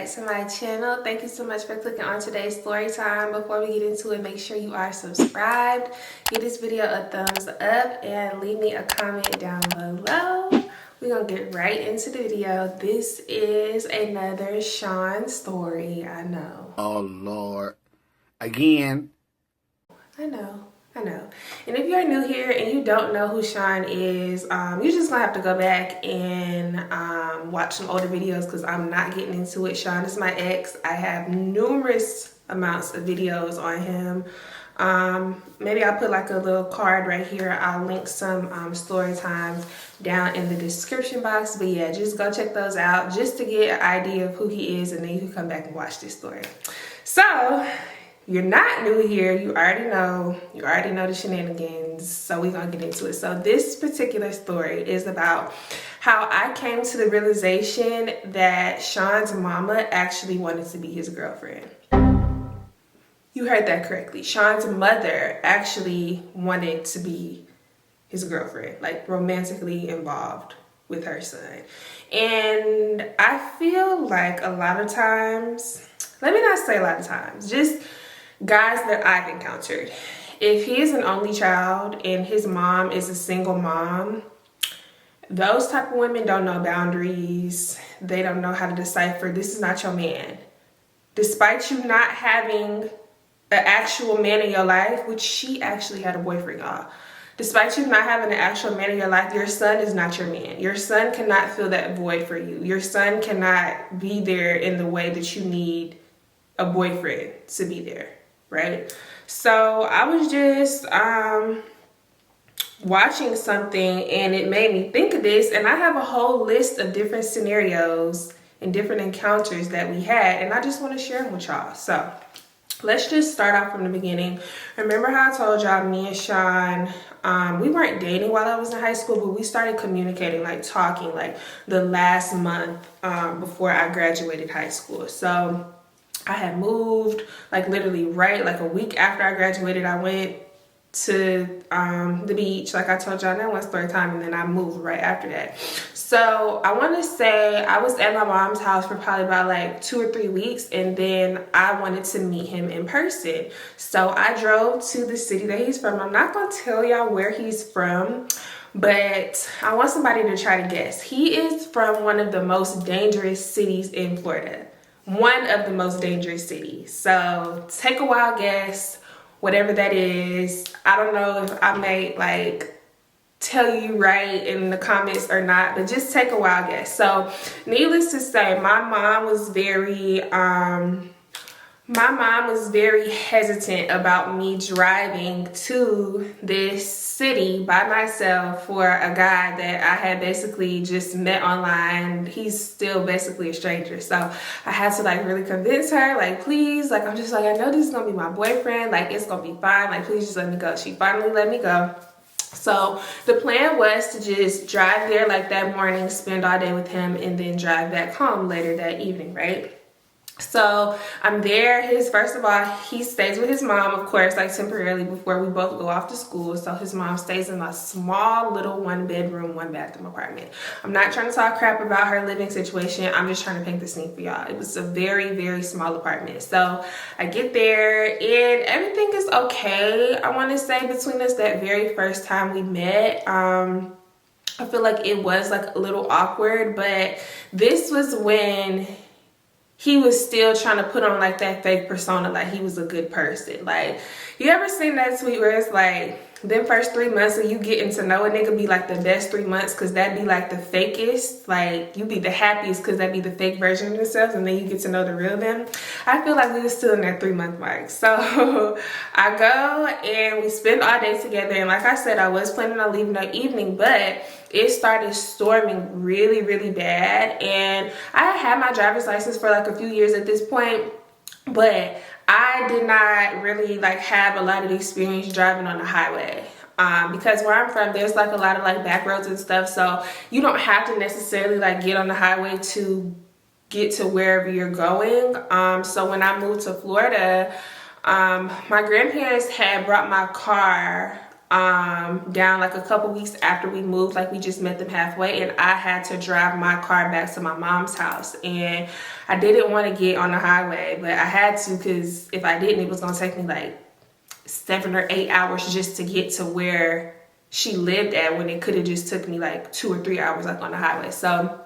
back to my channel. Thank you so much for clicking on today's story time. Before we get into it, make sure you are subscribed. Give this video a thumbs up and leave me a comment down below. We're gonna get right into the video. This is another Sean story. I know. Oh Lord. Again. I know. And if you're new here and you don't know who Sean is, you're just gonna have to go back and watch some older videos because I'm not getting into it. Sean is my ex. I have numerous amounts of videos on him. Maybe I'll put like a little card right here. I'll link some story times down in the description box. But yeah, just go check those out just to get an idea of who he is, and then you can come back and watch this story. So you're not new here, you already know the shenanigans, so we're gonna get into it. So this particular story is about how I came to the realization that Sean's mama actually wanted to be his girlfriend. You heard that correctly. Sean's mother actually wanted to be his girlfriend, like romantically involved with her son. And I feel like a lot of times, let me not say a lot of times, just guys that I've encountered, if he is an only child and his mom is a single mom, those type of women don't know boundaries. They don't know how to decipher, this is not your man. Despite you not having an actual man in your life, which she actually had a boyfriend, y'all. Despite you not having an actual man in your life, your son is not your man. Your son cannot fill that void for you. Your son cannot be there in the way that you need a boyfriend to be there. Right? So I was just watching something and it made me think of this, and I have a whole list of different scenarios and different encounters that we had, and I just want to share them with y'all. So let's just start off from the beginning. Remember how I told y'all me and Sean, we weren't dating while I was in high school, but we started communicating, like talking, like the last month before I graduated high school. So I had moved, like literally right, like a week after I graduated, I went to the beach, like I told y'all in that one story time, and then I moved right after that. So I want to say I was at my mom's house for probably about like 2 or 3 weeks, and then I wanted to meet him in person. So I drove to the city that he's from. I'm not going to tell y'all where he's from, but I want somebody to try to guess. He is from one of the most dangerous cities in Florida. One of the most dangerous cities. So take a wild guess, whatever that is. I don't know if I may like tell you right in the comments or not, but just take a wild guess. So needless to say, my mom was very hesitant about me driving to this city by myself for a guy that I had basically just met online. He's still basically a stranger. So I had to like really convince her, like, please, like, I'm just like, I know this is gonna be my boyfriend, like it's gonna be fine, like please just let me go. She finally let me go. So the plan was to just drive there like that morning, spend all day with him, and then drive back home later that evening, right? So I'm there. First of all, he stays with his mom, of course, like temporarily before we both go off to school. So his mom stays in a small little 1-bedroom, 1-bathroom apartment. I'm not trying to talk crap about her living situation. I'm just trying to paint the scene for y'all. It was a very, very small apartment. So I get there and everything is okay. I want to say between us that very first time we met, I feel like it was like a little awkward, but this was when he was still trying to put on like that fake persona, like he was a good person. Like, you ever seen that tweet where it's like, them first 3 months of you getting to know a nigga be like the best 3 months because that'd be like the fakest, like you be the happiest because that'd be the fake version of themselves, and then you get to know the real them. I feel like we were still in that 3-month mark. So I go and we spend all day together, and like I said, I was planning on leaving that evening, but it started storming really, really bad. And I had my driver's license for like a few years at this point, but I did not really like have a lot of experience driving on the highway. Because where I'm from, there's like a lot of like back roads and stuff, so you don't have to necessarily like get on the highway to get to wherever you're going. So when I moved to Florida, my grandparents had brought my car down like a couple weeks after we moved. Like we just met them halfway, and I had to drive my car back to my mom's house, and I didn't want to get on the highway, but I had to, because if I didn't, it was going to take me like 7 or 8 hours just to get to where she lived at, when it could have just took me like 2 or 3 hours like on the highway. So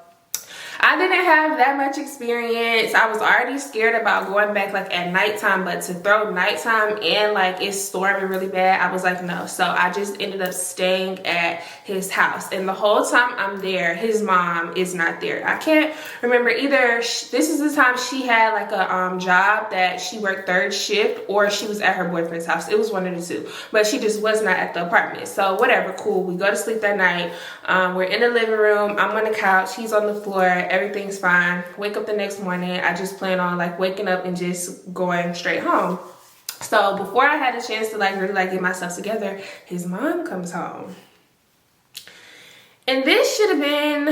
I didn't have that much experience. I was already scared about going back like at nighttime, but to throw nighttime and like it's storming really bad, I was like, no. So I just ended up staying at his house, and the whole time I'm there, his mom is not there. I can't remember either. This is the time she had like a job that she worked 3rd shift, or she was at her boyfriend's house. It was one of the two, but she just was not at the apartment. So whatever, cool. We go to sleep that night. We're in the living room. I'm on the couch. He's on the floor. Everything's fine. Wake up the next morning. I just plan on like waking up and just going straight home. So before I had a chance to like really like get myself together, his mom comes home. And this should have been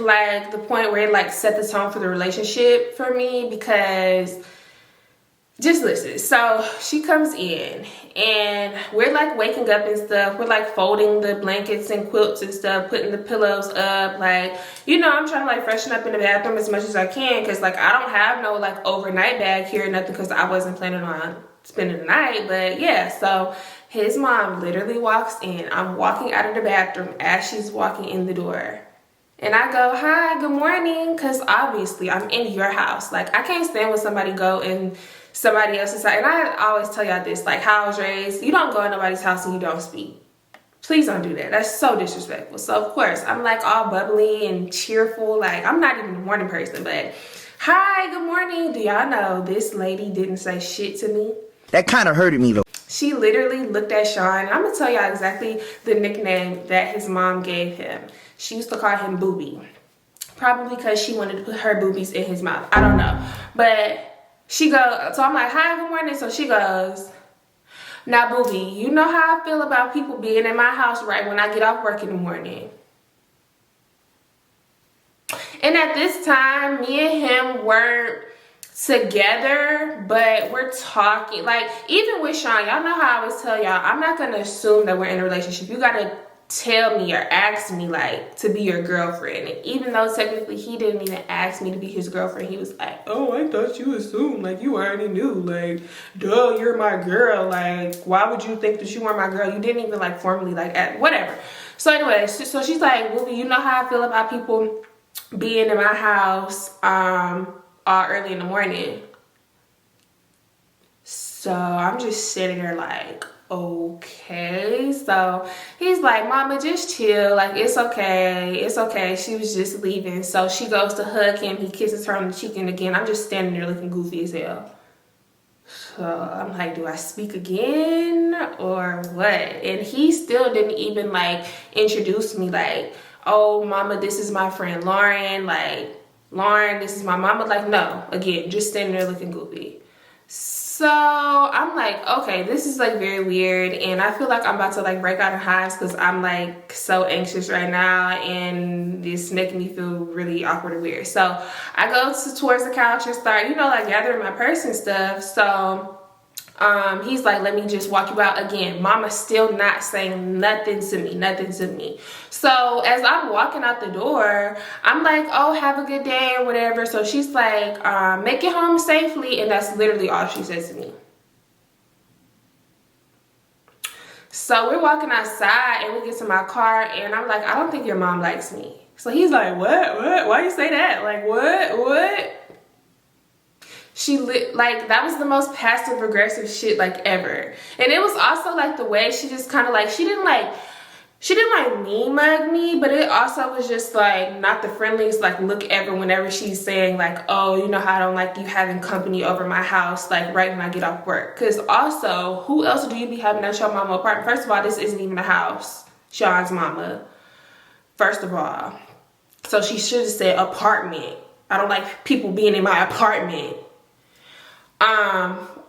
like the point where it like set the tone for the relationship for me, because just listen. So she comes in and we're like waking up and stuff. We're like folding the blankets and quilts and stuff, putting the pillows up. Like, you know, I'm trying to like freshen up in the bathroom as much as I can, because like I don't have no like overnight bag here or nothing, because I wasn't planning on spending the night. But yeah, so his mom literally walks in. I'm walking out of the bathroom as she's walking in the door. And I go, hi, good morning, because obviously I'm in your house. Like, I can't stand when somebody go in somebody else's house. And I always tell y'all this, like how I was raised, you don't go in nobody's house and you don't speak. Please don't do that. That's so disrespectful. So, of course, I'm like all bubbly and cheerful. Like, I'm not even a morning person, but hi, good morning. Do y'all know this lady didn't say shit to me? That kind of hurted me, though. She literally looked at Sean. I'm going to tell y'all exactly the nickname that his mom gave him. She used to call him Booby. Probably because she wanted to put her boobies in his mouth. I don't know. But she goes, so I'm like, hi, good morning. So she goes, now, Booby, you know how I feel about people being in my house right when I get off work in the morning. And at this time, me and him weren't together, but we're talking. Like, even with Sean, y'all know how I always tell y'all, I'm not going to assume that we're in a relationship. You got to tell me or ask me like to be your girlfriend. And even though technically he didn't even ask me to be his girlfriend, he was like, oh, I thought you assumed, like you already knew, like duh, you're my girl, like why would you think that you weren't my girl? You didn't even like formally like whatever. So anyway, so she's like, well, you know how I feel about people being in my house early in the morning. So I'm just sitting there like, okay. So he's like, mama, just chill, like it's okay, she was just leaving. So she goes to hug him, he kisses her on the cheek, and again I'm just standing there looking goofy as hell. So I'm like, do I speak again or what? And he still didn't even like introduce me, like, oh mama, this is my friend Lauren, like Lauren, this is my mama. Like, no, again, just standing there looking goofy. So I'm like, okay, this is like very weird, and I feel like I'm about to like break out in hives because I'm like so anxious right now, and it's making me feel really awkward and weird. So I go towards the couch and start, you know, like gathering my purse and stuff. So he's like, let me just walk you out. Again, mama's still not saying nothing to me. So as I'm walking out the door, I'm like, oh, have a good day or whatever. So she's like, make it home safely. And that's literally all she says to me. So we're walking outside and we get to my car, and I'm like, I don't think your mom likes me. So he's like, what? Why you say that? Like, what? She like, that was the most passive aggressive shit like ever. And it was also like the way she just kind of like, she didn't like mean mug me, but it also was just like not the friendliest like look ever whenever she's saying like, oh, you know how I don't like you having company over my house like right when I get off work. Because also, who else do you be having at your mama apartment? First of all, this isn't even a house, Sean's mama, first of all. So she should have said apartment. I don't like people being in my apartment.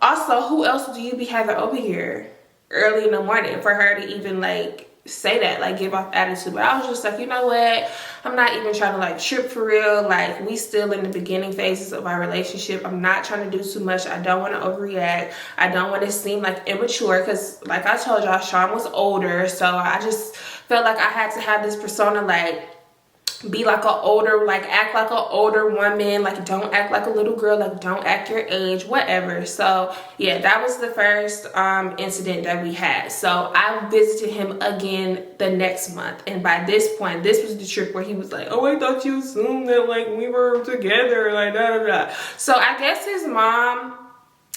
Also, who else do you be having over here early in the morning for her to even like say that, like give off attitude. But I was just like, you know what, I'm not even trying to like trip for real. Like we still in the beginning phases of our relationship. I'm not trying to do too much. I don't want to overreact. I don't want to seem like immature, because like I told y'all, Sean was older, so I just felt like I had to have this persona, like be like an older, like act like an older woman, like don't act like a little girl, like don't act your age, whatever. So yeah, that was the first incident that we had. So I visited him again the next month, and by this point, this was the trip where he was like, oh, I thought you assumed that like we were together, like da da da. So I guess his mom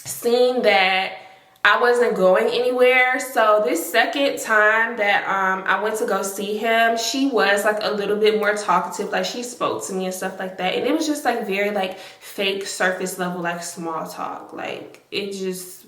seen that I wasn't going anywhere. So this second time that I went to go see him, she was like a little bit more talkative. Like she spoke to me and stuff like that. And it was just like very like fake surface level, like small talk. Like it just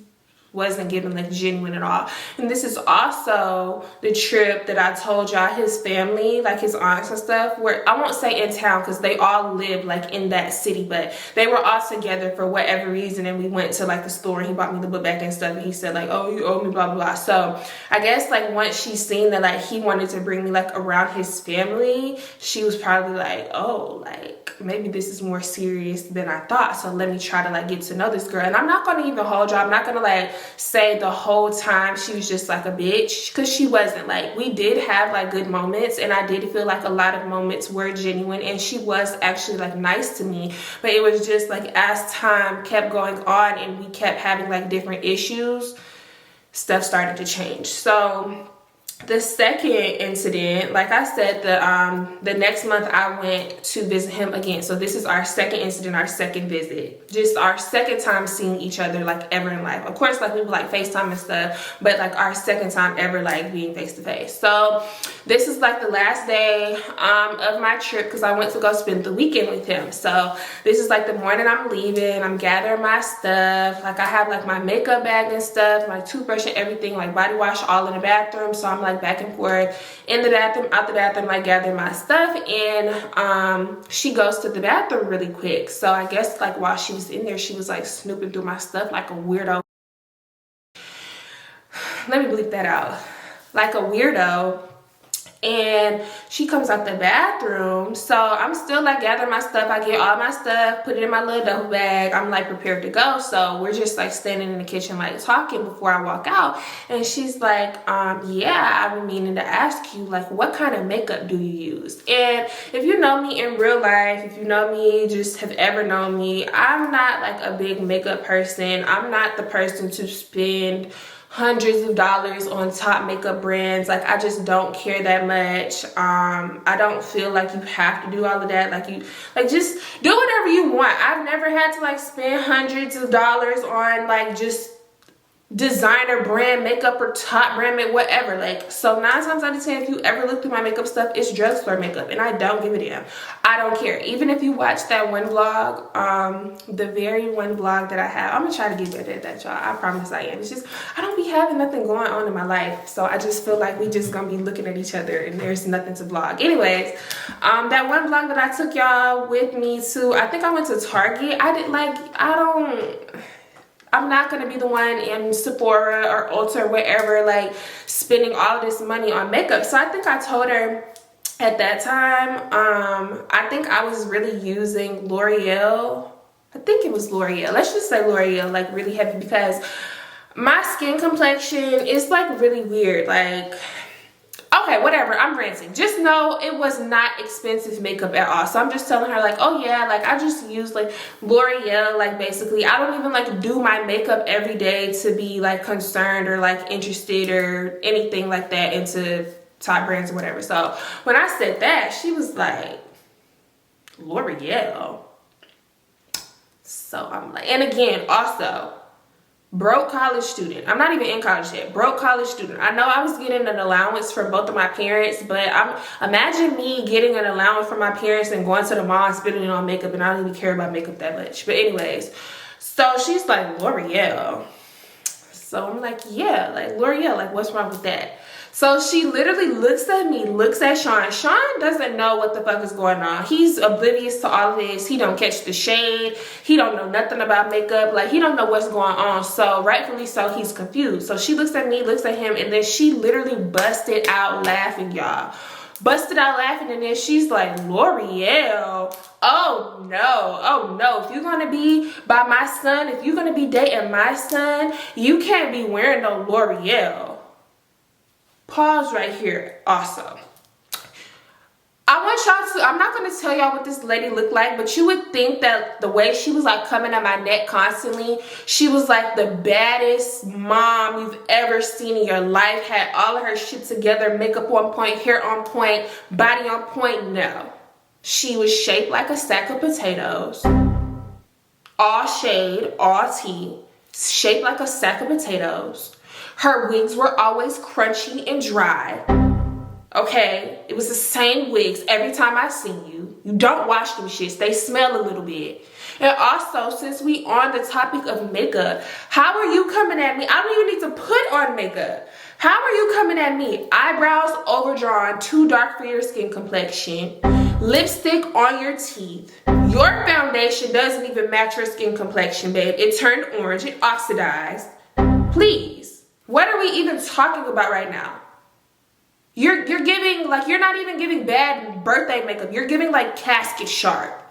wasn't giving like genuine at all. And this is also the trip that I told y'all his family, like his aunts and stuff, where I won't say in town because they all live like in that city, but they were all together for whatever reason, and we went to like the store and he bought me the book bag and stuff, and he said like, oh, you owe me, blah blah blah. So I guess like once she seen that like he wanted to bring me like around his family, she was probably like, oh, like maybe this is more serious than I thought, so let me try to like get to know this girl. And I'm not gonna even hold y'all, I'm not gonna like say the whole time she was just like a bitch, because she wasn't. Like we did have like good moments, and I did feel like a lot of moments were genuine, and she was actually like nice to me. But it was just like as time kept going on and we kept having like different issues, stuff started to change. So the second incident, like I said, the next month I went to visit him again. So this is our second incident, our second visit. Just our second time seeing each other like ever in life. Of course, like we would like FaceTime and stuff, but like our second time ever like being face to face. So this is like the last day of my trip, because I went to go spend the weekend with him. So this is like the morning I'm leaving, I'm gathering my stuff. Like I have like my makeup bag and stuff, my toothbrush and everything, like body wash all in the bathroom. So I'm like back and forth in the bathroom, out the bathroom, like gathering my stuff. And she goes to the bathroom really quick. So I guess like while she was in there, she was like snooping through my stuff like a weirdo. Let me bleep that out. Like a weirdo. And she comes out the bathroom, so I'm still like gathering my stuff. I get all my stuff, put it in my little duffel bag, I'm like prepared to go. So we're just like standing in the kitchen like talking before I walk out, and she's like, yeah, I've been meaning to ask you, like, what kind of makeup do you use? And if you know me in real life, if you know me, just have ever known me, I'm not like a big makeup person. I'm not the person to spend hundreds of dollars on top makeup brands. Like I just don't care that much. I don't feel like you have to do all of that. Like you like just do whatever you want. I've never had to like spend hundreds of dollars on like just designer brand makeup or top brand makeup, whatever. Like, so 9 times out of 10, if you ever look through my makeup stuff, it's drugstore makeup, and I don't give a damn. I don't care. Even if you watch that one vlog, the very one vlog that I have, I'm gonna try to get better at that, y'all. I promise I am. It's just I don't be having nothing going on in my life, so I just feel like we just gonna be looking at each other and there's nothing to vlog. Anyways, that one vlog that I took y'all with me to, I think I went to Target. I'm not going to be the one in Sephora or Ulta or wherever like spending all of this money on makeup. So I think I told her at that time, I think I was really using L'Oreal. I think it was L'Oreal. Let's just say L'Oreal, like really heavy, because my skin complexion is like really weird. Like, okay, whatever, I'm ranting. Just know it was not expensive makeup at all. So I'm just telling her like, oh yeah, like I just use like L'Oreal, like basically I don't even like do my makeup every day to be like concerned or like interested or anything like that into top brands or whatever. So when I said that, she was like, L'Oreal. So I'm like, and again, also, broke college student. I'm not even in college yet. Broke college student. I know I was getting an allowance from both of my parents, but imagine me getting an allowance from my parents and going to the mall and spending it on makeup, and I don't even care about makeup that much. But anyways, so she's like, L'Oreal. So I'm like, yeah, like, L'Oreal, like, what's wrong with that? So she literally looks at me, looks at Sean. Sean doesn't know what the fuck is going on. He's oblivious to all of this. He don't catch the shade. He don't know nothing about makeup. Like, he don't know what's going on. So rightfully so, he's confused. So she looks at me, looks at him, and then she literally busted out laughing, y'all. Busted out laughing, and then she's like, L'Oreal, oh no, if you're gonna be by my son, if you're gonna be dating my son, you can't be wearing no L'Oreal. Pause right here. Also, I want y'all to, I'm not going to tell y'all what this lady looked like, but you would think that the way she was like coming at my neck constantly, she was like the baddest mom you've ever seen in your life, had all of her shit together, makeup on point, hair on point, body on point. No, she was shaped like a sack of potatoes, all shade, all tea, shaped like a sack of potatoes. Her wigs were always crunchy and dry. Okay, it was the same wigs every time I seen you. You don't wash them shits. They smell a little bit. And also, since we on the topic of makeup, how are you coming at me? I don't even need to put on makeup. How are you coming at me? Eyebrows overdrawn, too dark for your skin complexion. Lipstick on your teeth. Your foundation doesn't even match your skin complexion, babe. It turned orange. It oxidized. Please. What are we even talking about right now? You're giving, like, you're not even giving bad birthday makeup. You're giving, like, casket sharp.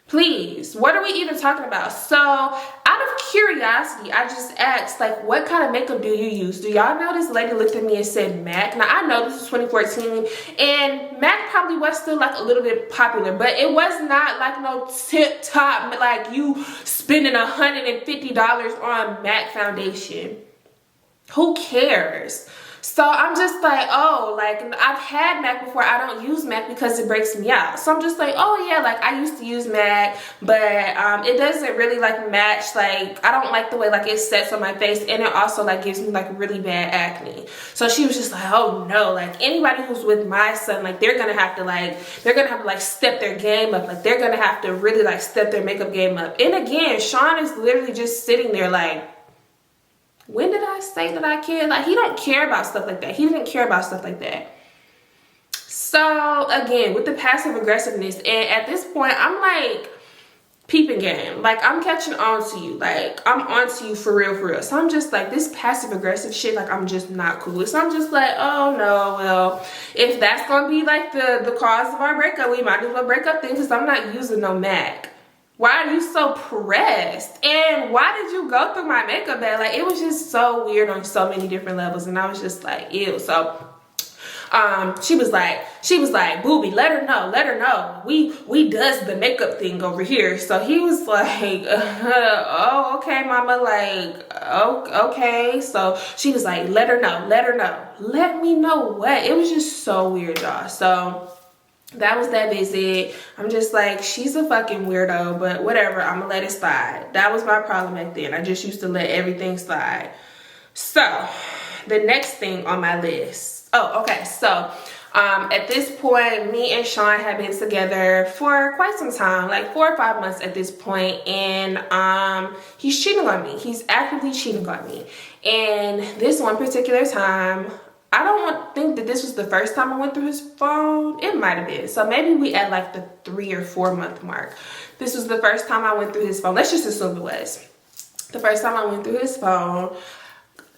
Please. What are we even talking about? So, out of curiosity, I just asked, like, what kind of makeup do you use? Do y'all know this lady looked at me and said MAC? Now, I know this is 2014, and MAC probably was still, like, a little bit popular, but it was not, like, no tip-top, like, you spending $150 on MAC foundation. Who cares? So I'm just like, oh, like, I've had MAC before. I don't use MAC because it breaks me out. So I'm just like, oh yeah, like, I used to use MAC, but it doesn't really like match. Like, I don't like the way like it sets on my face, and it also like gives me like really bad acne. So she was just like, oh no, like, anybody who's with my son, like, they're gonna have to step their game up. Like, they're gonna have to really like step their makeup game up. And again, Sean is literally just sitting there like, when did I say that I care? Like, he don't care about stuff like that. He didn't care about stuff like that. So, again, with the passive aggressiveness, and at this point, I'm like, peeping game. Like, I'm catching on to you. Like, I'm on to you for real, for real. So, I'm just like, this passive aggressive shit, like, I'm just not cool with. So, I'm just like, oh, no, well, if that's going to be, like, the cause of our breakup, we might as well break up then, because I'm not using no MAC. Why are you so pressed? And why did you go through my makeup bag? Like, it was just so weird on so many different levels, and I was just like, ew. So she was like, booby, let her know. We does the makeup thing over here. So he was like, oh, okay, mama, like, oh, okay. So she was like, let her know. Let me know what? It was just so weird, y'all. So that was that visit. I'm just like, she's a fucking weirdo, but whatever, I'm gonna let it slide. That was my problem back then. I just used to let everything slide. So, the next thing on my list. Oh, okay, so at this point, me and Sean have been together for quite some time, like 4 or 5 months at this point, and he's cheating on me. He's actively cheating on me. And this one particular time, I don't think that this was the first time I went through his phone. It might have been. So maybe we at like the 3 or 4 month mark. This was the first time I went through his phone. Let's just assume it was. The first time I went through his phone,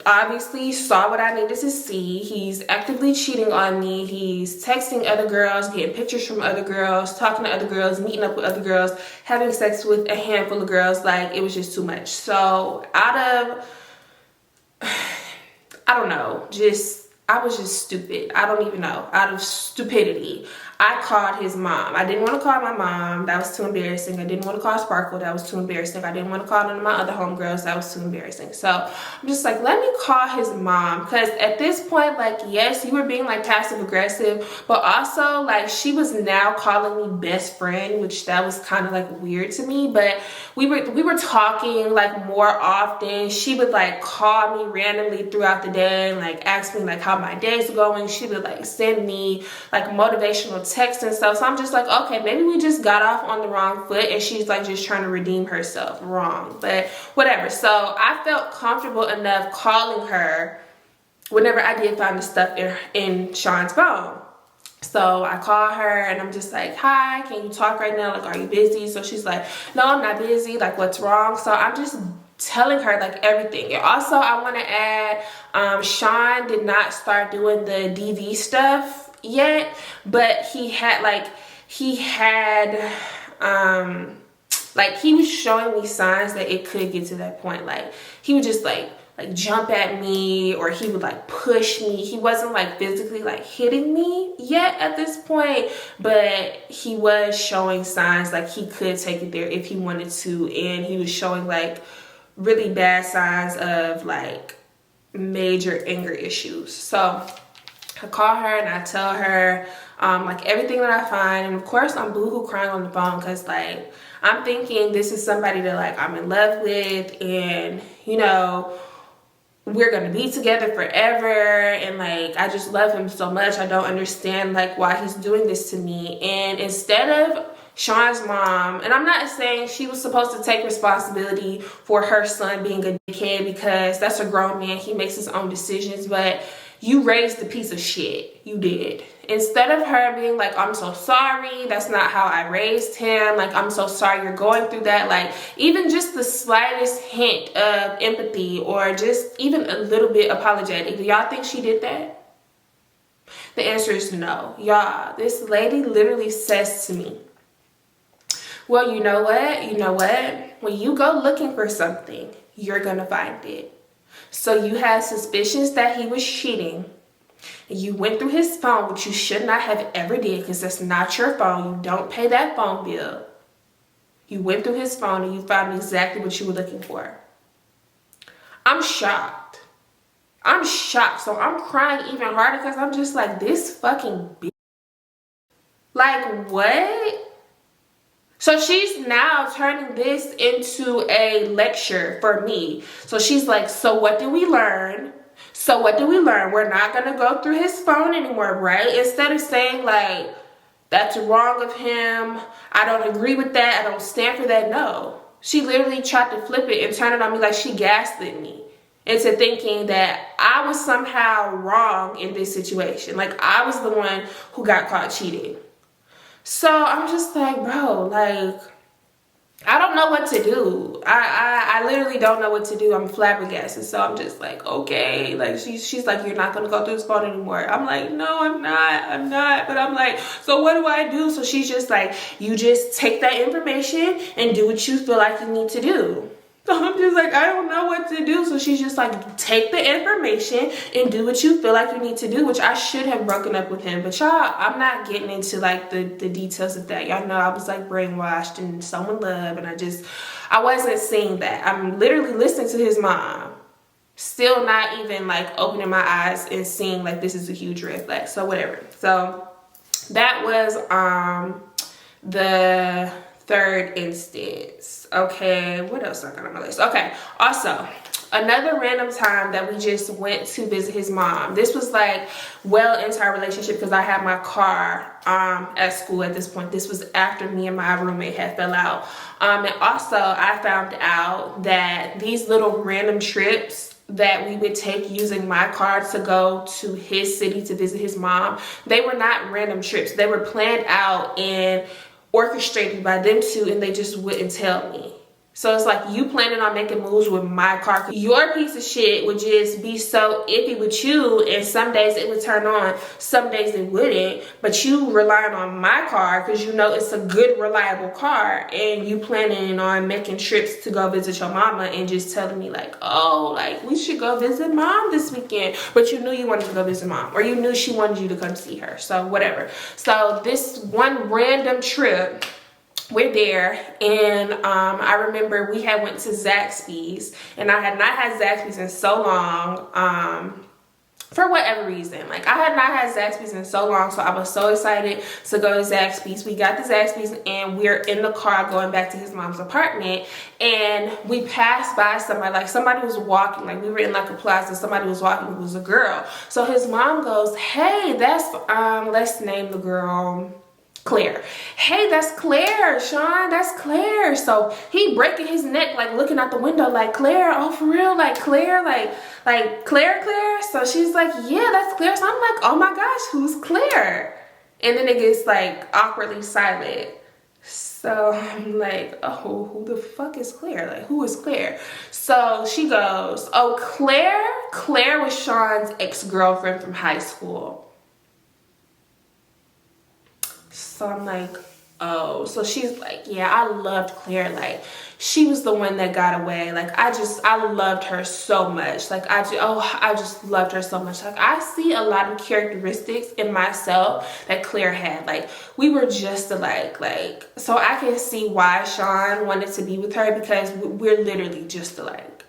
obviously saw what I needed to see. He's actively cheating on me. He's texting other girls, getting pictures from other girls, talking to other girls, meeting up with other girls, having sex with a handful of girls. Like, it was just too much. So I don't know, I was just stupid. I don't even know. Out of stupidity, I called his mom. I didn't want to call my mom. That was too embarrassing. I didn't want to call Sparkle. That was too embarrassing. I didn't want to call none of my other homegirls. That was too embarrassing. So I'm just like, let me call his mom. Because at this point, like, yes, you were being like passive aggressive, but also like she was now calling me best friend, which that was kind of like weird to me. But we were talking like more often. She would like call me randomly throughout the day and like ask me like how my day's going. She would like send me like motivational text and stuff. So I'm just like, okay, maybe we just got off on the wrong foot and she's like just trying to redeem herself. Wrong, but whatever. So I felt comfortable enough calling her whenever I did find the stuff in Sean's phone. So I call her and I'm just like, hi, can you talk right now? Like, are you busy? So she's like, no, I'm not busy. Like, what's wrong? So I'm just telling her like everything. And also I want to add, Sean did not start doing the DV stuff yet, but he was showing me signs that it could get to that point. Like, he would just like jump at me, or he would like push me. He wasn't like physically like hitting me yet at this point, but he was showing signs like he could take it there if he wanted to. And he was showing like really bad signs of like major anger issues. So I call her and I tell her like everything that I find, and of course I'm boohoo crying on the phone because like I'm thinking this is somebody that like I'm in love with, and you know, we're gonna be together forever, and like I just love him so much. I don't understand like why he's doing this to me. And instead of Sean's mom, and I'm not saying she was supposed to take responsibility for her son being a dickhead, because that's a grown man, he makes his own decisions, but you raised a piece of shit. You did. Instead of her being like, I'm so sorry, that's not how I raised him, like I'm so sorry you're going through that, like even just the slightest hint of empathy or just even a little bit apologetic. Do y'all think she did that? The answer is no. Y'all, this lady literally says to me, well, you know what? When you go looking for something, you're gonna find it. So you had suspicions that he was cheating. You went through his phone, which you should not have ever did, because that's not your phone. You don't pay that phone bill. You went through his phone and you found exactly what you were looking for. I'm shocked. I'm shocked. So I'm crying even harder because I'm just like, this fucking bitch. Like, what? So she's now turning this into a lecture for me. So she's like, so what did we learn? So what did we learn? We're not going to go through his phone anymore, right? Instead of saying like, that's wrong of him, I don't agree with that, I don't stand for that. No. She literally tried to flip it and turn it on me like she gaslit me into thinking that I was somehow wrong in this situation. Like I was the one who got caught cheating. So I'm just like, bro, like, I don't know what to do. I literally don't know what to do. I'm flabbergasted. So I'm just like, okay. Like she's like, you're not gonna go through his phone anymore. I'm like, no, I'm not. But I'm like, so what do I do? So she's just like, you just take that information and do what you feel like you need to do. So I'm just like, I don't know what to do. So she's just like, take the information and do what you feel like you need to do, which I should have broken up with him. But y'all, I'm not getting into like the details of that. Y'all know I was like brainwashed and so in love, and I wasn't seeing that. I'm literally listening to his mom, still not even like opening my eyes and seeing like this is a huge red flag. So whatever. So that was the third instance. Okay, what else I got on my list? Okay, also another random time that we just went to visit his mom. This was like well into our relationship because I had my car at school at this point. This was after me and my roommate had fell out. And also I found out that these little random trips that we would take using my car to go to his city to visit his mom, they were not random trips. They were planned out and orchestrated by them two, and they just wouldn't tell me. So it's like, you planning on making moves with my car. Your piece of shit would just be so iffy with you, and some days it would turn on, some days it wouldn't. But you relying on my car because you know it's a good, reliable car, and you planning on making trips to go visit your mama and just telling me like, oh, like we should go visit mom this weekend. But you knew you wanted to go visit mom, or you knew she wanted you to come see her. So whatever. So this one random trip, we're there, and I remember we had went to Zaxby's, and I had not had Zaxby's in so long. for whatever reason. Like, I had not had Zaxby's in so long, so I was so excited to go to Zaxby's. We got the Zaxby's, and we're in the car going back to his mom's apartment, and we passed by somebody. Like, somebody was walking. Like, we were in like a plaza. Somebody was walking. It was a girl. So his mom goes, hey, that's let's name the girl Claire. Hey, that's Claire, Sean, that's Claire. So he breaking his neck, like looking out the window, like, Claire, oh, for real, like Claire, like Claire. So she's like, yeah, that's Claire. So I'm like, oh my gosh, who's Claire? And then it gets like awkwardly silent. So I'm like, oh, who the fuck is Claire? Like, who is Claire? So she goes, oh, Claire was Sean's ex-girlfriend from high school. So I'm like, oh. So she's like, yeah, I loved Claire. Like, she was the one that got away. Like, I loved her so much. Like, I just loved her so much. Like, I see a lot of characteristics in myself that Claire had. Like, we were just alike. Like, so I can see why Sean wanted to be with her, because we're literally just alike.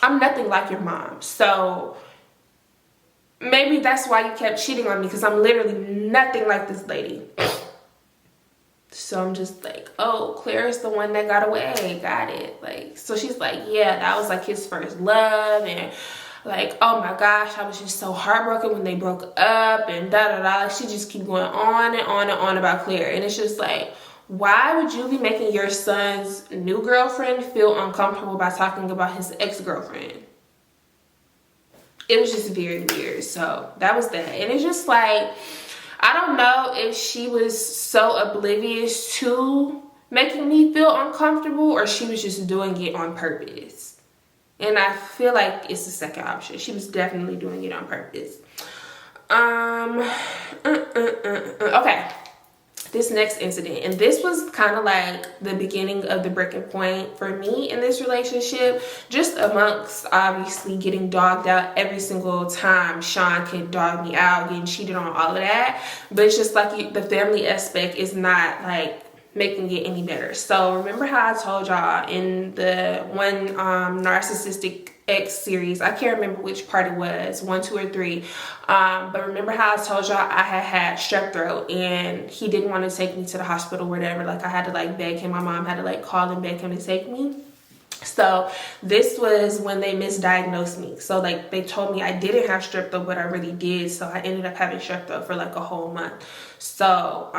I'm nothing like your mom. So maybe that's why you kept cheating on me, because I'm literally nothing like this lady. So I'm just like, oh, Claire's the one that got away. Got it. Like, so she's like, yeah, that was like his first love. And like, oh my gosh, I was just so heartbroken when they broke up and da-da-da. Like, she just keep going on and on and on about Claire. And it's just like, why would you be making your son's new girlfriend feel uncomfortable by talking about his ex-girlfriend? It was just very weird. So that was that. And it's just like, I don't know if she was so oblivious to making me feel uncomfortable, or she was just doing it on purpose. And I feel like it's the second option. She was definitely doing it on purpose. Okay. This next incident, and this was kind of like the beginning of the breaking point for me in this relationship, just amongst obviously getting dogged out every single time Sean could dog me out, getting cheated on, all of that. But it's just like the family aspect is not like making it any better. So remember how I told y'all in the one narcissistic X series, I can't remember which part it was, 1, 2, or 3, but remember how I told y'all I had strep throat and he didn't want to take me to the hospital or whatever. Like, I had to like beg him. My mom had to like call and beg him to take me. So this was when they misdiagnosed me. So like, they told me I didn't have strep throat, but I really did. So I ended up having strep throat for like a whole month. So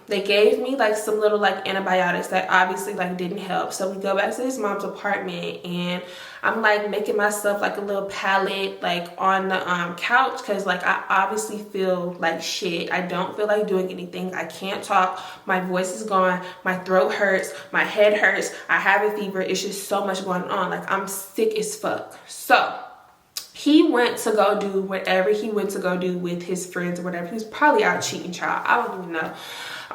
they gave me like some little like antibiotics that obviously like didn't help. So we go back to his mom's apartment, and I'm like making myself like a little pallet like on the couch, because like I obviously feel like shit. I don't feel like doing anything. I can't talk. My voice is gone. My throat hurts. My head hurts. I have a fever. It's just so much going on. Like, I'm sick as fuck. So he went to go do whatever he went to go do with his friends or whatever. He was probably out cheating, child. I don't even know.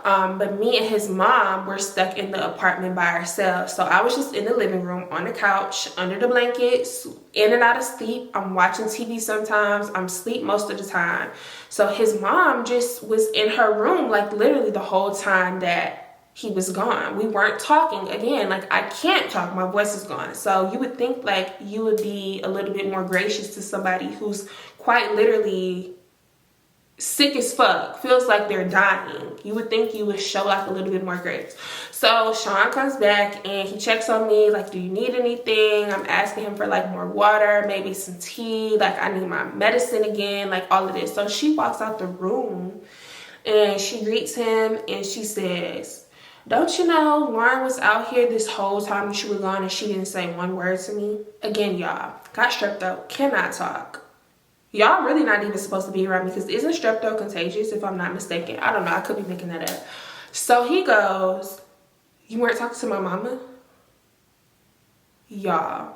But me and his mom were stuck in the apartment by ourselves. So I was just in the living room on the couch, under the blankets, in and out of sleep. I'm watching TV sometimes. I'm asleep most of the time. So his mom just was in her room, like literally the whole time that he was gone. We weren't talking. Again, like, I can't talk. My voice is gone. So you would think like you would be a little bit more gracious to somebody who's quite literally sick as fuck, feels like they're dying. You would think you would show like a little bit more grace. So Sean comes back and he checks on me, like, do you need anything? I'm asking him for like more water, maybe some tea, like I need my medicine again, like all of this. So she walks out the room and she greets him and she says, don't you know Lauren was out here this whole time that you were gone and she didn't say one word to me? Again, y'all, got strep throat, cannot talk. Y'all really not even supposed to be around me, because isn't strep throat contagious, if I'm not mistaken? I don't know, I could be making that up. So he goes, you weren't talking to my mama? Y'all,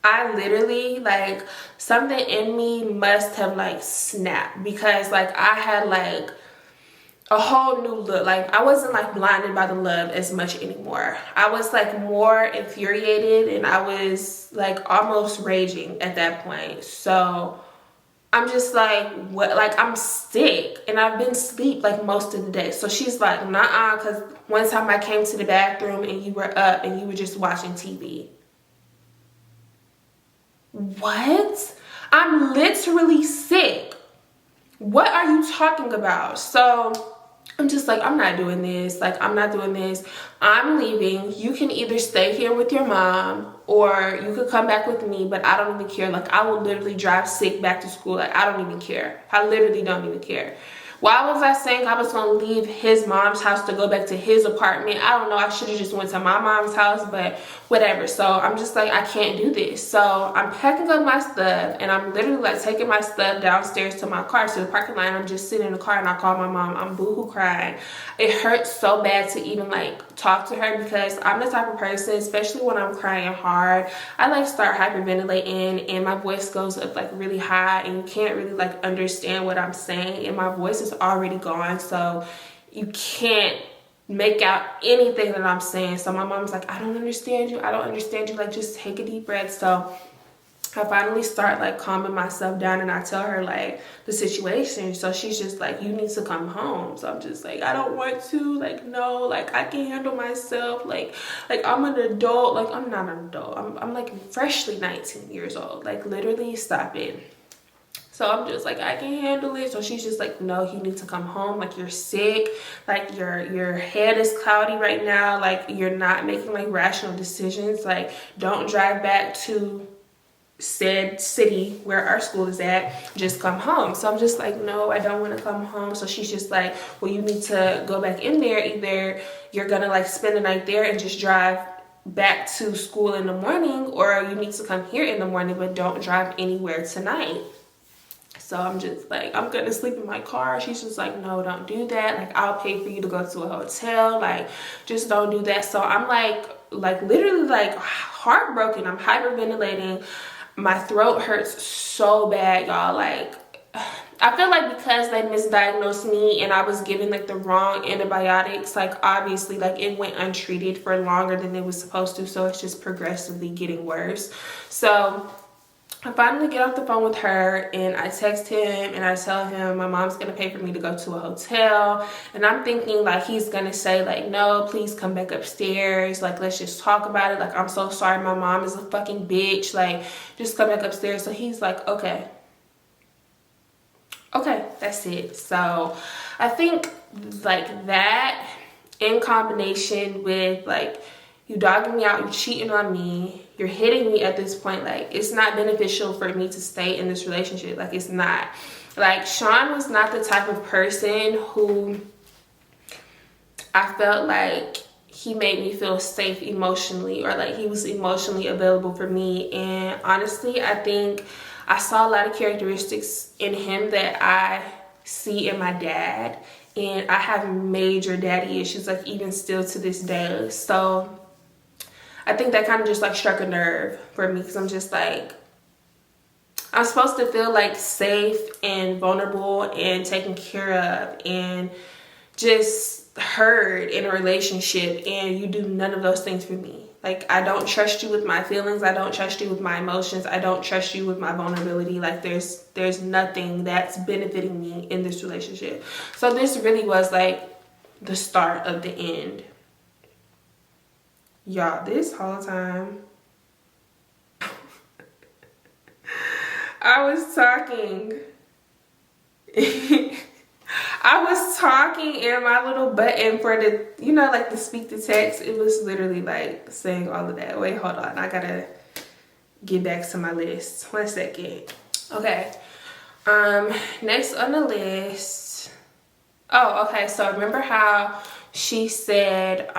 I literally, like, something in me must have like snapped, because like I had like a whole new look. Like, I wasn't like blinded by the love as much anymore. I was like more infuriated, and I was like almost raging at that point. So I'm just like, what? Like, I'm sick and I've been asleep like most of the day. So she's like, nah, because one time I came to the bathroom and you were up and you were just watching TV. what? I'm literally sick. What are you talking about? So I'm just like, I'm not doing this. Like, I'm not doing this. I'm leaving. You can either stay here with your mom or you could come back with me, but I don't even care. Like, I will literally drive sick back to school. Like, I don't even care. I literally don't even care. Why was I saying I was going to leave his mom's house to go back to his apartment? I don't know. I should have just went to my mom's house, but whatever. So I'm just like, I can't do this. So I'm packing up my stuff and I'm literally like taking my stuff downstairs to my car, to the parking lot. And I'm just sitting in the car and I call my mom. I'm boohoo crying. It hurts so bad to even like talk to her because I'm the type of person, especially when I'm crying hard, I like start hyperventilating and my voice goes up like really high and you can't really like understand what I'm saying and my voice is already gone, so you can't make out anything that I'm saying. So my mom's like, I don't understand you. I don't understand you. Like, just take a deep breath. So I finally start like calming myself down and I tell her like the situation. So she's just like, you need to come home. So I'm just like, I don't want to. Like, no, like I can handle myself. Like I'm an adult. Like, I'm not an adult. I'm like freshly 19 years old. Like, literally, stop it. So I'm just like, I can handle it. So she's just like, no, you need to come home. Like, you're sick. Like, your head is cloudy right now. Like, you're not making like rational decisions. Like, don't drive back to said city where our school is at. Just come home. So I'm just like, no, I don't want to come home. So she's just like, well, you need to go back in there. Either you're gonna like spend the night there and just drive back to school in the morning, or you need to come here in the morning, but don't drive anywhere tonight. So I'm just like, I'm gonna sleep in my car. She's just like, no, don't do that. Like, I'll pay for you to go to a hotel. Like, just don't do that. So I'm like literally like heartbroken. I'm hyperventilating. My throat hurts so bad, y'all. Like, I feel like because they misdiagnosed me and I was given like the wrong antibiotics, like obviously like it went untreated for longer than it was supposed to. So it's just progressively getting worse. So I finally get off the phone with her and I text him and I tell him my mom's gonna pay for me to go to a hotel. And I'm thinking like he's gonna say like, no, please come back upstairs. Like, let's just talk about it. Like, I'm so sorry, my mom is a fucking bitch. Like, just come back upstairs. So he's like, okay, that's it. So I think like that in combination with like you dogging me out, you cheating on me, you're hitting me at this point, like it's not beneficial for me to stay in this relationship. Like, it's not. Like, Sean was not the type of person who I felt like he made me feel safe emotionally, or like he was emotionally available for me. And honestly, I think I saw a lot of characteristics in him that I see in my dad, and I have major daddy issues, like even still to this day. So I think that kind of just like struck a nerve for me, because I'm just like, I'm supposed to feel like safe and vulnerable and taken care of and just heard in a relationship, and you do none of those things for me. Like, I don't trust you with my feelings. I don't trust you with my emotions. I don't trust you with my vulnerability. Like, there's nothing that's benefiting me in this relationship. So this really was like the start of the end. Y'all, this whole time I was talking I was talking, and my little button for the, you know, like the speak to text, it was literally like saying all of that. Wait, hold on, I gotta get back to my list. 1 second. Okay, next on the list. Oh, okay, so remember how she said,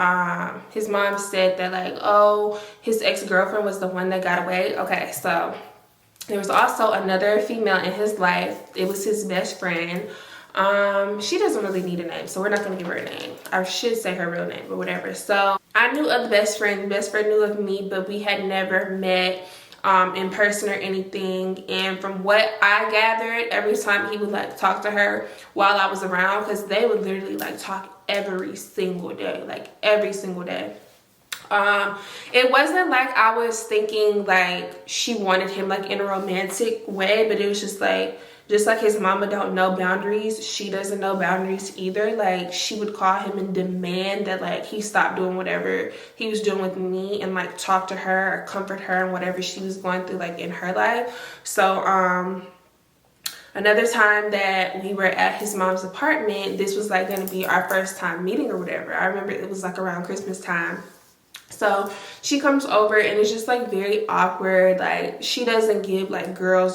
his mom said that like, oh, his ex-girlfriend was the one that got away. Okay, so there was also another female in his life. It was his best friend. She doesn't really need a name, so we're not gonna give her a name. I should say her real name, but whatever. So I knew of the best friend. The best friend knew of me, but we had never met in person or anything. And from what I gathered, every time he would like talk to her while I was around, because they would literally like talk every single day, like every single day. It wasn't like I was thinking like she wanted him like in a romantic way, but it was just like Just like his mama don't know boundaries, she doesn't know boundaries either. Like, she would call him and demand that like he stop doing whatever he was doing with me and like talk to her or comfort her and whatever she was going through like in her life. So another time that we were at his mom's apartment, this was like gonna be our first time meeting or whatever. I remember it was like around Christmas time. So she comes over and it's just like very awkward. Like, she doesn't give like girl.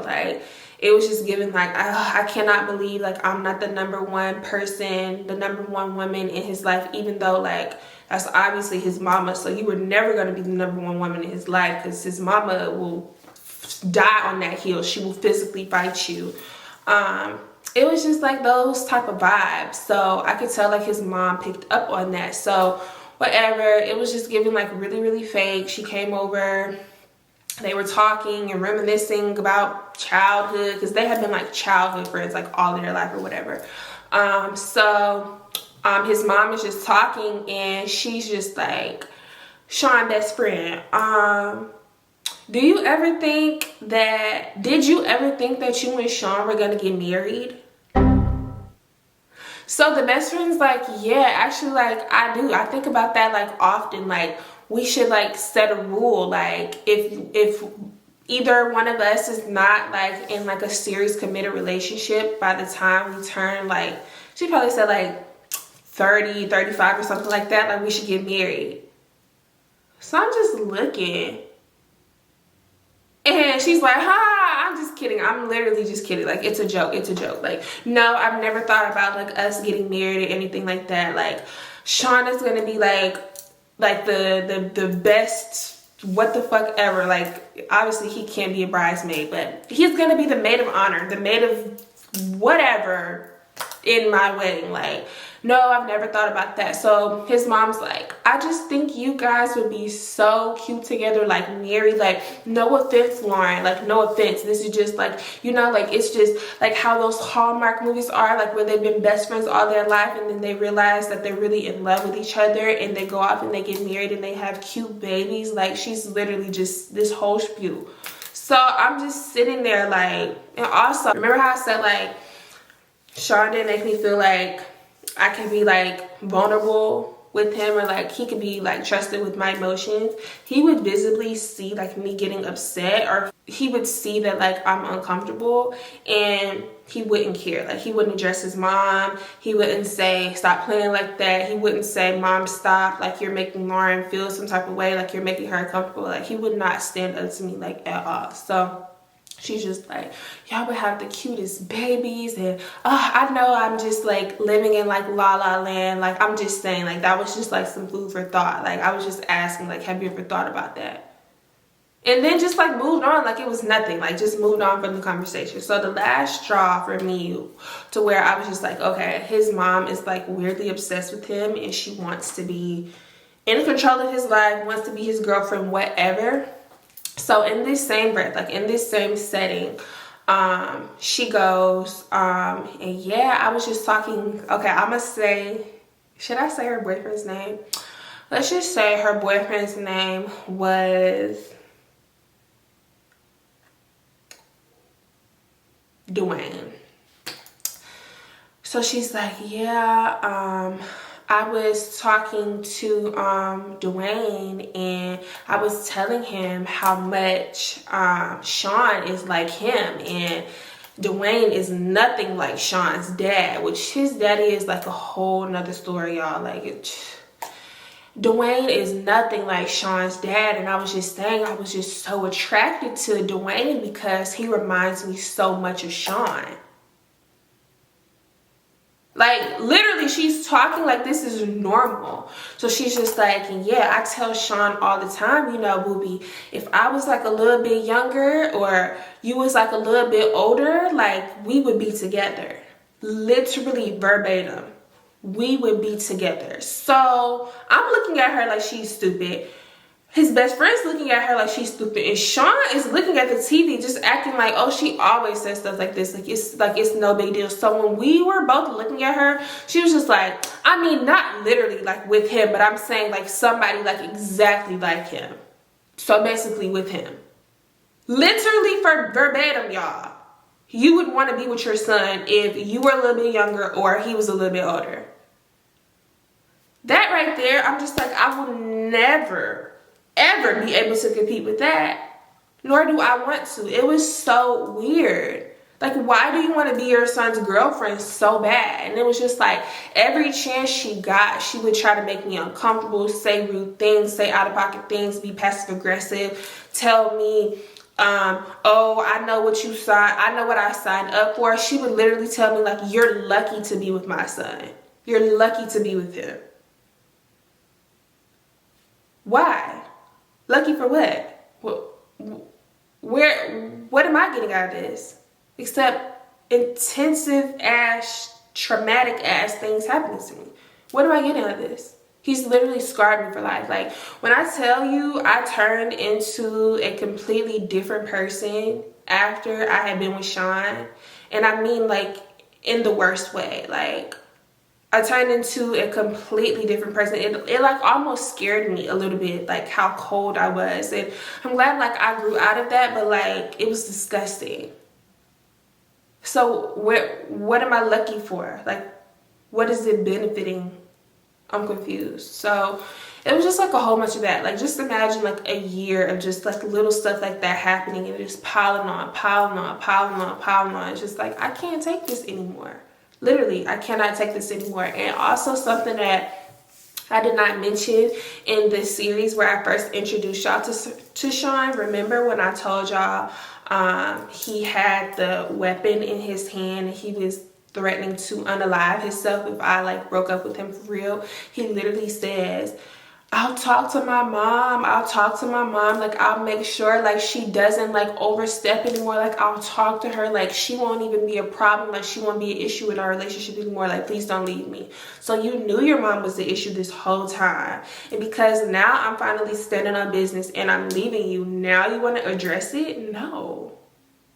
Like, it was just given like, I cannot believe like I'm not the number one person, the number one woman in his life, even though like that's obviously his mama. So you were never going to be the number one woman in his life, because his mama will die on that hill. She will physically fight you. It was just like those type of vibes. So I could tell like his mom picked up on that. So whatever, it was just giving like really fake. She came over, they were talking and reminiscing about childhood, because they had been like childhood friends like all their life or whatever. His mom is just talking and she's just like, Sean, best friend, did you ever think that you and Sean were gonna get married? So the best friend's like, yeah, actually, like, I do. I think about that like often. Like, we should like set a rule. Like, if either one of us is not like in like a serious committed relationship by the time we turn, like, she probably said like 30, 35 or something like that, like we should get married. So I'm just looking. And she's like, ha, I'm just kidding. I'm literally just kidding. Like, it's a joke. It's a joke. Like, no, I've never thought about like us getting married or anything like that. Like, Sean is gonna be like the best what the fuck ever. Like, obviously he can't be a bridesmaid, but he's gonna be the maid of honor, the maid of whatever in my wedding. Like, no, I've never thought about that. So his mom's like, I just think you guys would be so cute together, like married. Like, no offense, Lauren, like no offense, this is just like, you know, like it's just like how those Hallmark movies are, like where they've been best friends all their life and then they realize that they're really in love with each other and they go off and they get married and they have cute babies. Like, she's literally just this whole spew. So I'm just sitting there like, and also remember how I said like Sean didn't make me feel like I can be like vulnerable with him, or like he could be like trusted with my emotions. He would visibly see like me getting upset, or he would see that like I'm uncomfortable and he wouldn't care. Like, he wouldn't address his mom. He wouldn't say, stop playing like that. He wouldn't say, Mom, stop, like you're making Lauren feel some type of way, like you're making her uncomfortable. Like, he would not stand up to me like at all. So she's just like, y'all would have the cutest babies, and I know I'm just like living in like la la land. Like, I'm just saying, like, that was just like some food for thought. Like, I was just asking, like, have you ever thought about that? And then just like moved on like it was nothing. Like, just moved on from the conversation. So the last straw for me, to where I was just like, okay, his mom is like weirdly obsessed with him and she wants to be in control of his life, wants to be his girlfriend, whatever. So in this same breath, like in this same setting, she goes, and yeah, I was just talking, okay, I'm gonna say, should I say her boyfriend's name? Let's just say her boyfriend's name was Dwayne. So she's like, yeah, I was talking to Dwayne and I was telling him how much Sean is like him, and Dwayne is nothing like Sean's dad, which his daddy is like a whole nother story, y'all. Like, Dwayne is nothing like Sean's dad. And I was just saying, I was just so attracted to Dwayne because he reminds me so much of Sean. Like, literally, she's talking like this is normal. So she's just like, yeah, I tell Sean all the time, you know, Booby, if I was like a little bit younger or you was like a little bit older, like we would be together. Literally verbatim, we would be together. So I'm looking at her like she's stupid. His best friend's looking at her like she's stupid, and Sean is looking at the TV just acting like, oh, she always says stuff like this, like it's no big deal. So when we were both looking at her, she was just like, I mean, not literally like with him, but I'm saying like somebody like exactly like him. So basically with him. Literally for verbatim, y'all. you would want to be with your son if you were a little bit younger or he was a little bit older. That right there, I'm just like, I will never, ever be able to compete with that. Nor do I want to. It was so weird. Like, why do you want to be your son's girlfriend so bad? And it was just like, every chance she got, she would try to make me uncomfortable, say rude things, say out-of-pocket things, be passive-aggressive, tell me, oh, I know what you signed, I know what I signed up for. She would literally tell me, like, you're lucky to be with my son. You're lucky to be with him. Why? Lucky for what? What am I getting out of this? Except intensive ass, traumatic ass things happening to me. What am I getting out of this? He's literally scarred me for life. Like, when I tell you I turned into a completely different person after I had been with Sean, and I mean, like, in the worst way. Like, I turned into a completely different person. It like almost scared me a little bit, like how cold I was. And I'm glad like I grew out of that, but like it was disgusting. So what am I lucky for? Like, what is it benefiting? I'm confused. So it was just like a whole bunch of that. Like, just imagine like a year of just like little stuff like that happening and just piling on, piling on, piling on, piling on. It's just like, I can't take this anymore. Literally, I cannot take this anymore. And also something that I did not mention in this series where I first introduced y'all to Sean. Remember when I told y'all he had the weapon in his hand and he was threatening to unalive himself if I like broke up with him for real? He literally says, I'll talk to my mom. I'll talk to my mom. Like, I'll make sure like she doesn't like overstep anymore. Like, I'll talk to her. Like, she won't even be a problem. Like, she won't be an issue in our relationship anymore. Like, please don't leave me. So you knew your mom was the issue this whole time. And because now I'm finally standing on business and I'm leaving you, now you want to address it? No.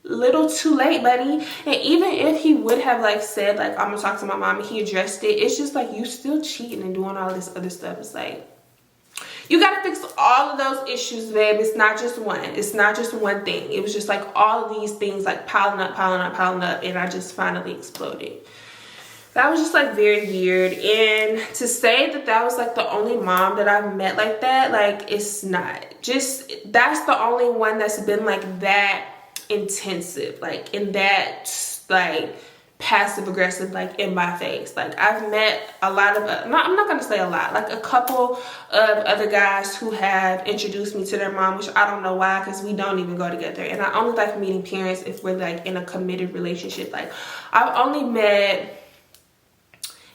Little too late, buddy. And even if he would have like said like, I'm gonna talk to my mom, and he addressed it, it's just like, you still cheating and doing all this other stuff. It's like, you gotta fix all of those issues, babe. It's not just one. It's not just one thing. It was just like all of these things like piling up, piling up, piling up, and I just finally exploded. That was just like very weird. And to say that that was like the only mom that I've met like that, like, it's not. Just, that's the only one that's been like that intensive, like in that like passive aggressive, like in my face. Like, I've met a lot of I'm not gonna say a lot, like a couple of other guys who have introduced me to their mom, which I don't know why, because we don't even go together. And I only like meeting parents if we're like in a committed relationship. Like, I've only met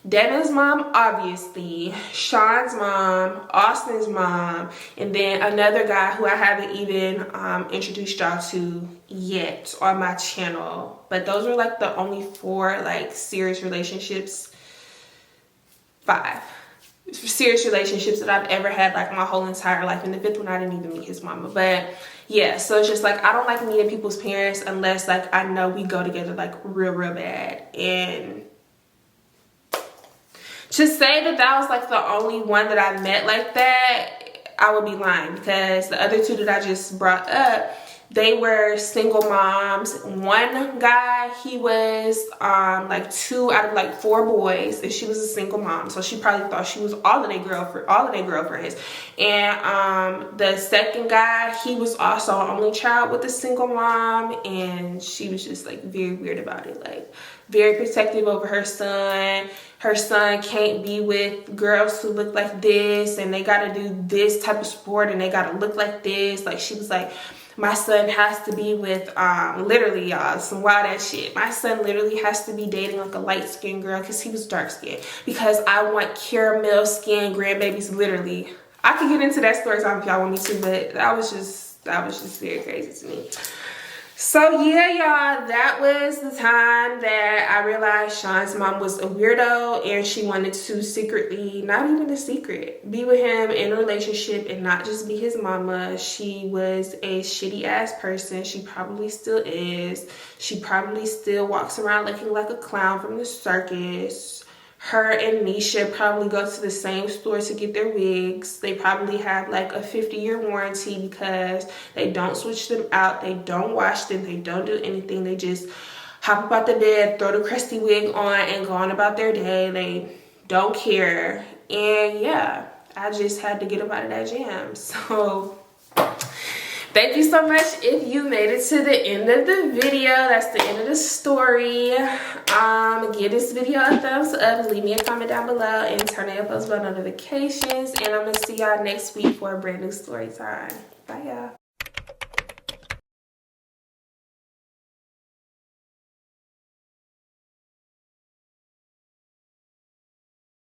Devin's mom, obviously, Sean's mom, Austin's mom, and then another guy who I haven't even introduced y'all to yet on my channel. But those are like the only 4 like serious relationships, 5 serious relationships that I've ever had like my whole entire life. And the 5th one, I didn't even meet his mama. But yeah, so it's just like, I don't like meeting people's parents unless like I know we go together like real bad. And to say that that was like the only one that I met like that, I would be lying, because the other 2 that I just brought up, they were single moms. One guy, he was like 2 out of like 4 boys, and she was a single mom, so she probably thought she was all of their girlfriends. And the second guy, he was also an only child with a single mom, and she was just like very weird about it, like very protective over her son. Her son can't be with girls who look like this, and they gotta do this type of sport, and they gotta look like this. Like, she was like, my son has to be with, literally, y'all, some wild ass shit. My son literally has to be dating like a light-skinned girl because he was dark-skinned. Because I want caramel skin grandbabies, literally. I could get into that story time if y'all want me to, but that was just very crazy to me. So yeah, y'all, that was the time that I realized Sean's mom was a weirdo, and she wanted to secretly, not even a secret, be with him in a relationship and not just be his mama. She was a shitty ass person. She probably still is. She probably still walks around looking like a clown from the circus. Her and Nisha probably go to the same store to get their wigs. They probably have like a 50-year warranty because they don't switch them out. They don't wash them. They don't do anything. They just hop up out the bed, throw the crusty wig on, and go on about their day. They don't care. And yeah, I just had to get up out of that jam. So thank you so much if you made it to the end of the video. That's the end of the story. Give this video a thumbs up, leave me a comment down below, and turn on your post bell notifications. And I'm gonna see y'all next week for a brand new story time. Bye y'all.